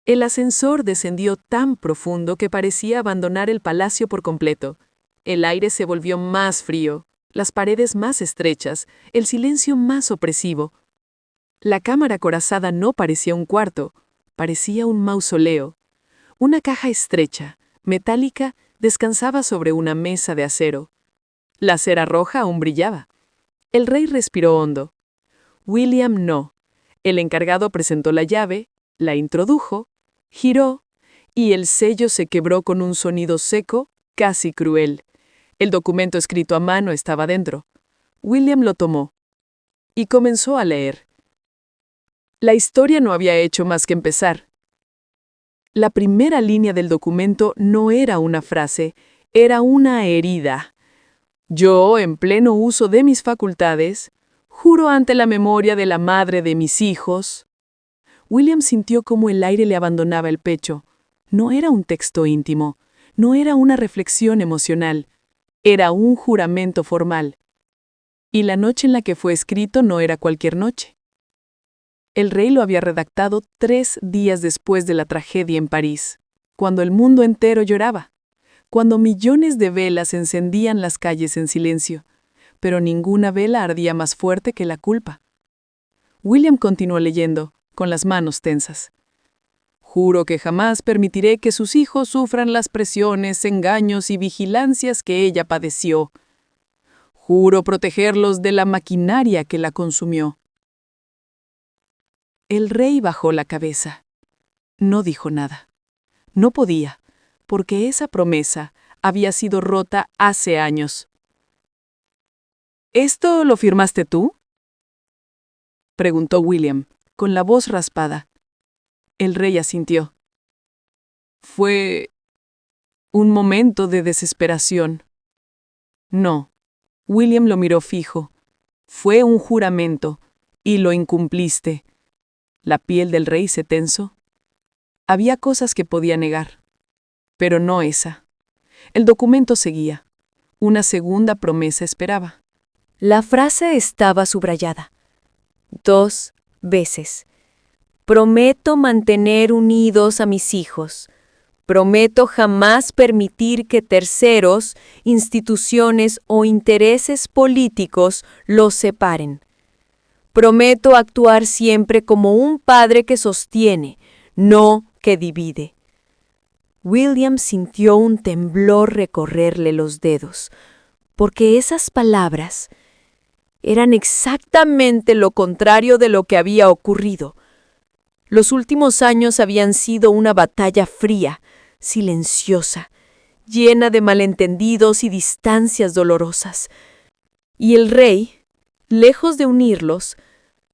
El ascensor descendió tan profundo que parecía abandonar el palacio por completo. El aire se volvió más frío, las paredes más estrechas, el silencio más opresivo. La cámara acorazada no parecía un cuarto, parecía un mausoleo. Una caja estrecha, metálica, descansaba sobre una mesa de acero. La cera roja aún brillaba. El rey respiró hondo. William no. El encargado presentó la llave, la introdujo, giró, y el sello se quebró con un sonido seco, casi cruel. El documento escrito a mano estaba dentro. William lo tomó y comenzó a leer. La historia no había hecho más que empezar. La primera línea del documento no era una frase, era una herida. Yo, en pleno uso de mis facultades, juro ante la memoria de la madre de mis hijos. William sintió cómo el aire le abandonaba el pecho. No era un texto íntimo, no era una reflexión emocional, era un juramento formal. Y la noche en la que fue escrito no era cualquier noche. El rey lo había redactado 3 días después de la tragedia en París, cuando el mundo entero lloraba, cuando millones de velas encendían las calles en silencio, pero ninguna vela ardía más fuerte que la culpa. William continuó leyendo, con las manos tensas. Juro que jamás permitiré que sus hijos sufran las presiones, engaños y vigilancias que ella padeció. Juro protegerlos de la maquinaria que la consumió. El rey bajó la cabeza. No dijo nada. No podía, porque esa promesa había sido rota hace años. ¿Esto lo firmaste tú?, preguntó William, con la voz raspada. El rey asintió. Fue un momento de desesperación. No. William lo miró fijo. Fue un juramento, y lo incumpliste. La piel del rey se tensó. Había cosas que podía negar, pero no esa. El documento seguía. Una segunda promesa esperaba. La frase estaba subrayada 2 veces. Prometo mantener unidos a mis hijos. Prometo jamás permitir que terceros, instituciones o intereses políticos los separen. Prometo actuar siempre como un padre que sostiene, no que divide. William sintió un temblor recorrerle los dedos, porque esas palabras eran exactamente lo contrario de lo que había ocurrido. Los últimos años habían sido una batalla fría, silenciosa, llena de malentendidos y distancias dolorosas. Y el rey, lejos de unirlos,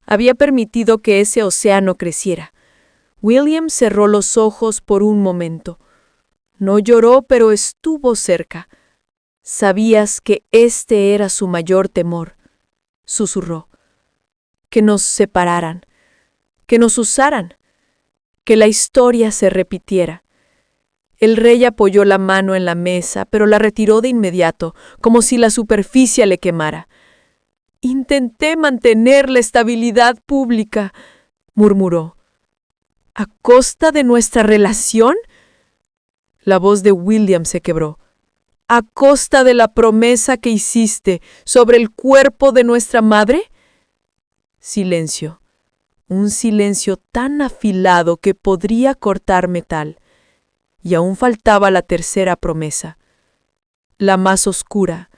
había permitido que ese océano creciera. William cerró los ojos por un momento. No lloró, pero estuvo cerca. Sabías que este era su mayor temor, susurró. Que nos separaran, que nos usaran, que la historia se repitiera. El rey apoyó la mano en la mesa, pero la retiró de inmediato, como si la superficie le quemara. Intenté mantener la estabilidad pública, murmuró. ¿A costa de nuestra relación? La voz de William se quebró. ¿A costa de la promesa que hiciste sobre el cuerpo de nuestra madre? Silencio. Un silencio tan afilado que podría cortar metal. Y aún faltaba la tercera promesa. La más oscura.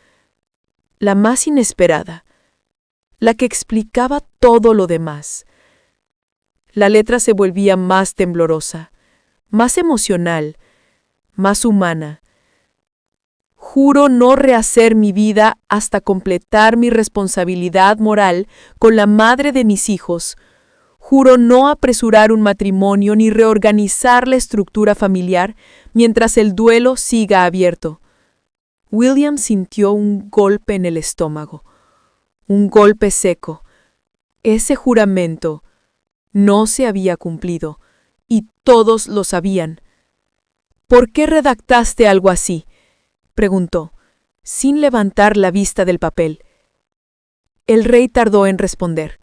La más inesperada. La que explicaba todo lo demás. La letra se volvía más temblorosa, más emocional, más humana. Juro no rehacer mi vida hasta completar mi responsabilidad moral con la madre de mis hijos. Juro no apresurar un matrimonio ni reorganizar la estructura familiar mientras el duelo siga abierto. William sintió un golpe en el estómago, un golpe seco. Ese juramento no se había cumplido, y todos lo sabían. ¿Por qué redactaste algo así?, preguntó, sin levantar la vista del papel. El rey tardó en responder.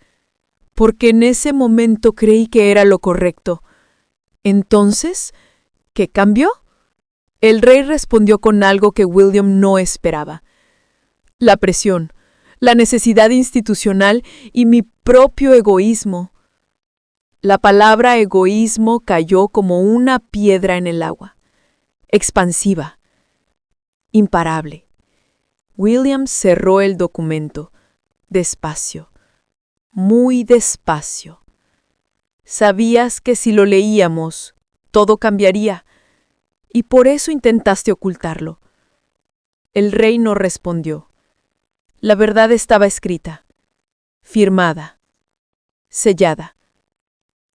Porque en ese momento creí que era lo correcto. Entonces, ¿qué cambió? El rey respondió con algo que William no esperaba. La presión, la necesidad institucional y mi propio egoísmo. La palabra egoísmo cayó como una piedra en el agua, expansiva, imparable. William cerró el documento, despacio, muy despacio. Sabías que si lo leíamos, todo cambiaría, y por eso intentaste ocultarlo. El rey no respondió. La verdad estaba escrita, firmada, sellada.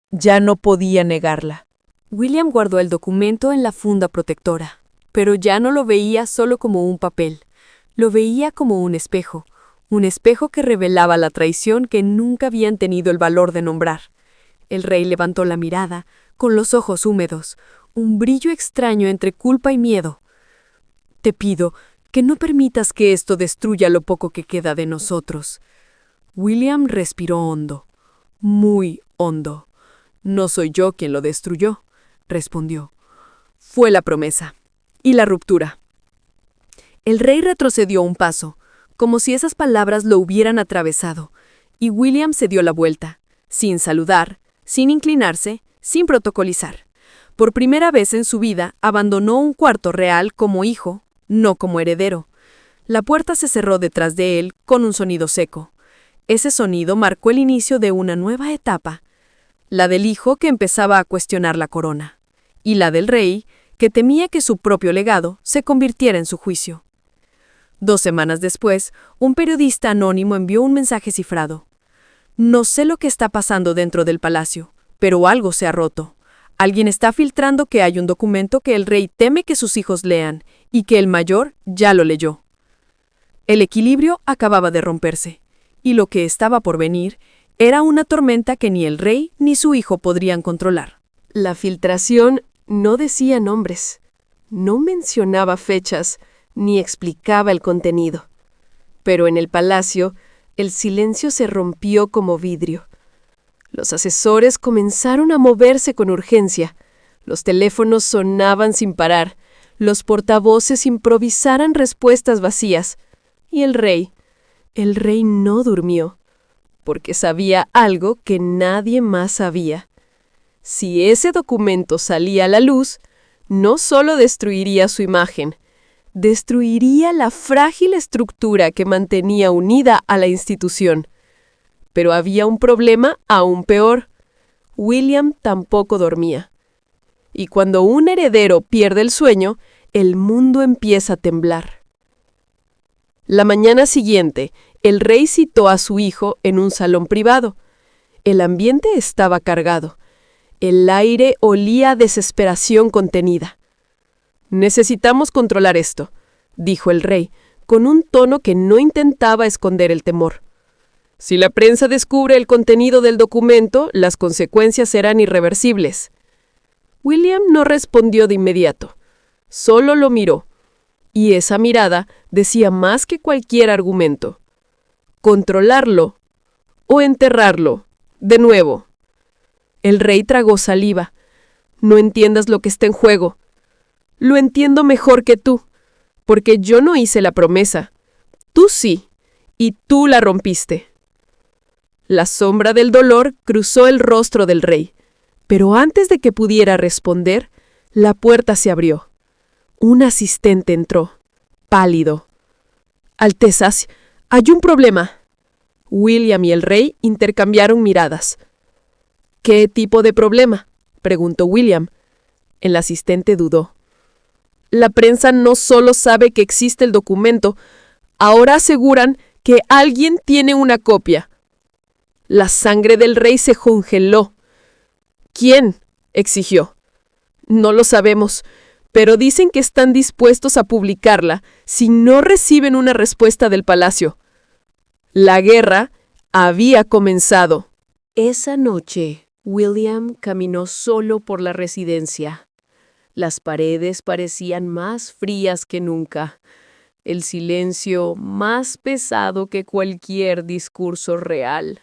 Ya no podía negarla. William guardó el documento en la funda protectora, pero ya no lo veía solo como un papel. Lo veía como un espejo que revelaba la traición que nunca habían tenido el valor de nombrar. El rey levantó la mirada, con los ojos húmedos, un brillo extraño entre culpa y miedo. Te pido que no permitas que esto destruya lo poco que queda de nosotros. William respiró hondo, muy hondo. No soy yo quien lo destruyó, respondió. Fue la promesa y la ruptura. El rey retrocedió un paso, como si esas palabras lo hubieran atravesado, y William se dio la vuelta, sin saludar, sin inclinarse, sin protocolizar. Por primera vez en su vida abandonó un cuarto real como hijo, no como heredero. La puerta se cerró detrás de él con un sonido seco. Ese sonido marcó el inicio de una nueva etapa, la del hijo que empezaba a cuestionar la corona, y la del rey que temía que su propio legado se convirtiera en su juicio. 2 semanas después, un periodista anónimo envió un mensaje cifrado. No sé lo que está pasando dentro del palacio, pero algo se ha roto. Alguien está filtrando que hay un documento que el rey teme que sus hijos lean y que el mayor ya lo leyó. El equilibrio acababa de romperse, y lo que estaba por venir era una tormenta que ni el rey ni su hijo podrían controlar. La filtración no decía nombres, no mencionaba fechas, ni explicaba el contenido. Pero en el palacio, el silencio se rompió como vidrio. Los asesores comenzaron a moverse con urgencia. Los teléfonos sonaban sin parar. Los portavoces improvisaran respuestas vacías. Y el rey no durmió, porque sabía algo que nadie más sabía. Si ese documento salía a la luz, no solo destruiría su imagen, destruiría la frágil estructura que mantenía unida a la institución. Pero había un problema aún peor. William tampoco dormía. Y cuando un heredero pierde el sueño, el mundo empieza a temblar. La mañana siguiente, el rey citó a su hijo en un salón privado. El ambiente estaba cargado. El aire olía a desesperación contenida. «Necesitamos controlar esto», dijo el rey, con un tono que no intentaba esconder el temor. «Si la prensa descubre el contenido del documento, las consecuencias serán irreversibles». William no respondió de inmediato. Solo lo miró. Y esa mirada decía más que cualquier argumento. Controlarlo o enterrarlo, de nuevo. El rey tragó saliva. «No entiendas lo que está en juego. Lo entiendo mejor que tú, porque yo no hice la promesa. Tú sí, y tú la rompiste». La sombra del dolor cruzó el rostro del rey, pero antes de que pudiera responder, la puerta se abrió. Un asistente entró, pálido. «Altezas, hay un problema». William y el rey intercambiaron miradas. «¿Qué tipo de problema?», preguntó William. El asistente dudó. «La prensa no solo sabe que existe el documento, ahora aseguran que alguien tiene una copia». La sangre del rey se congeló. «¿Quién?», exigió. «No lo sabemos, pero dicen que están dispuestos a publicarla si no reciben una respuesta del palacio». La guerra había comenzado. Esa noche, William caminó solo por la residencia. Las paredes parecían más frías que nunca, el silencio más pesado que cualquier discurso real.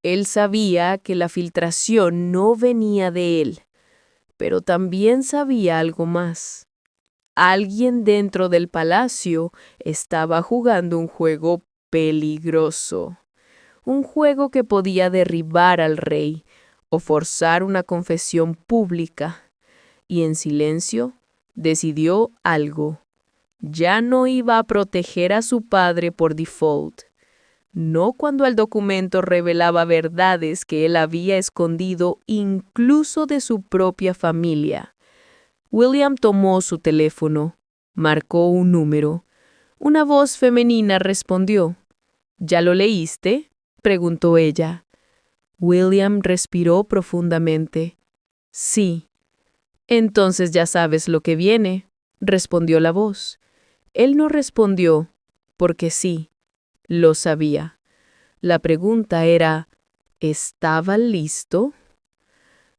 Él sabía que la filtración no venía de él, Pero también sabía algo más. Alguien dentro del palacio estaba jugando un juego peligroso. Un juego que podía derribar al rey o forzar una confesión pública. Y en silencio decidió algo. Ya no iba a proteger a su padre por default. No cuando el documento revelaba verdades que él había escondido incluso de su propia familia. William tomó su teléfono, marcó un número. Una voz femenina respondió. ¿Ya lo leíste?, preguntó ella. William respiró profundamente. Sí. Entonces ya sabes lo que viene, respondió la voz. Él no respondió, porque sí, lo sabía. La pregunta era, ¿estaba listo?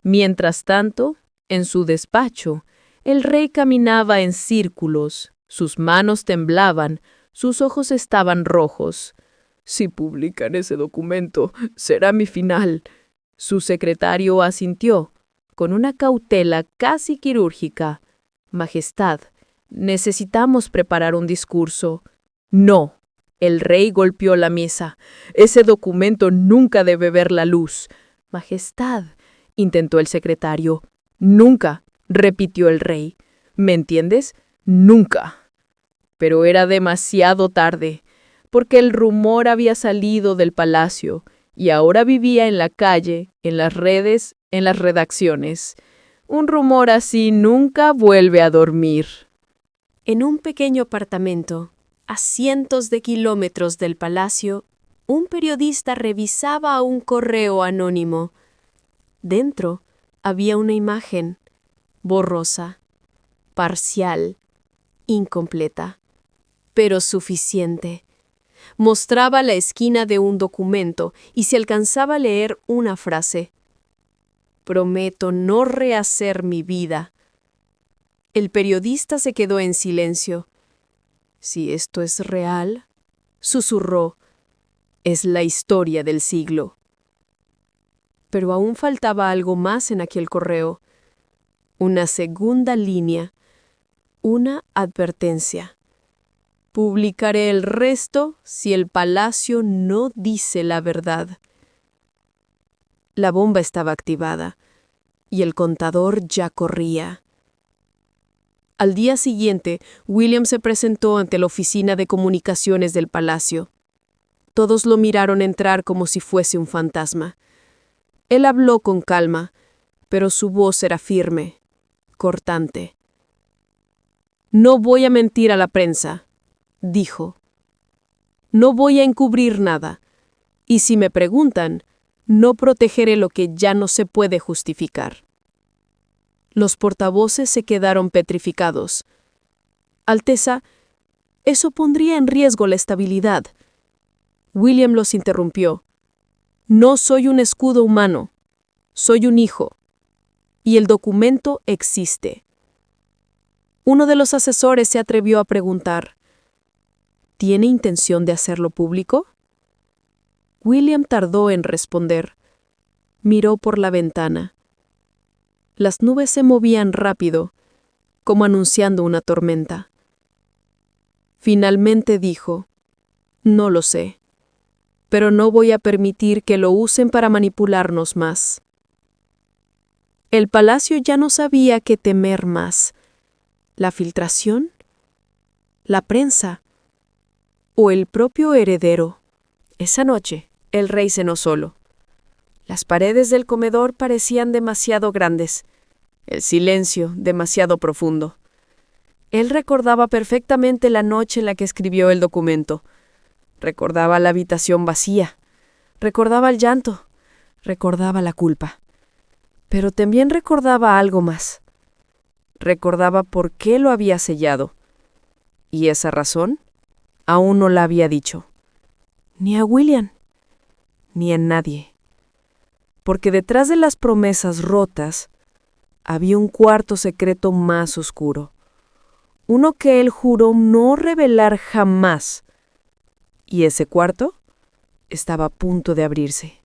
Mientras tanto, en su despacho, el rey caminaba en círculos, sus manos temblaban, sus ojos estaban rojos. Si publican ese documento, será mi final. Su secretario asintió, con una cautela casi quirúrgica. Majestad, necesitamos preparar un discurso. No. El rey golpeó la mesa. Ese documento nunca debe ver la luz. Majestad, intentó el secretario. Nunca, repitió el rey. ¿Me entiendes? Nunca. Pero era demasiado tarde, porque el rumor había salido del palacio y ahora vivía en la calle, en las redes, en las redacciones. Un rumor así nunca vuelve a dormir. En un pequeño apartamento, a cientos de kilómetros del palacio, un periodista revisaba un correo anónimo. Dentro había una imagen, borrosa, parcial, incompleta, pero suficiente. Mostraba la esquina de un documento y se alcanzaba a leer una frase. Prometo no rehacer mi vida. El periodista se quedó en silencio. Si esto es real, susurró, es la historia del siglo. Pero aún faltaba algo más en aquel correo. Una segunda línea, una advertencia. Publicaré el resto si el palacio no dice la verdad. La bomba estaba activada y el contador ya corría. Al día siguiente, William se presentó ante la oficina de comunicaciones del palacio. Todos lo miraron entrar como si fuese un fantasma. Él habló con calma, pero su voz era firme, cortante. No voy a mentir a la prensa, dijo. No voy a encubrir nada, y si me preguntan, no protegeré lo que ya no se puede justificar. Los portavoces se quedaron petrificados. Alteza, eso pondría en riesgo la estabilidad. William los interrumpió. No soy un escudo humano, soy un hijo, y el documento existe. Uno de los asesores se atrevió a preguntar, ¿tiene intención de hacerlo público? William tardó en responder. Miró por la ventana. Las nubes se movían rápido, como anunciando una tormenta. Finalmente dijo, no lo sé, pero no voy a permitir que lo usen para manipularnos más. El palacio ya no sabía qué temer más. ¿La filtración? ¿La prensa? ¿O el propio heredero? Esa noche, el rey cenó solo. Las paredes del comedor parecían demasiado grandes, el silencio demasiado profundo. Él recordaba perfectamente la noche en la que escribió el documento. Recordaba la habitación vacía, recordaba el llanto, recordaba la culpa. Pero también recordaba algo más. Recordaba por qué lo había sellado. Y esa razón aún no la había dicho. Ni a William, ni a nadie. Porque detrás de las promesas rotas había un cuarto secreto más oscuro. Uno que él juró no revelar jamás. Y ese cuarto estaba a punto de abrirse.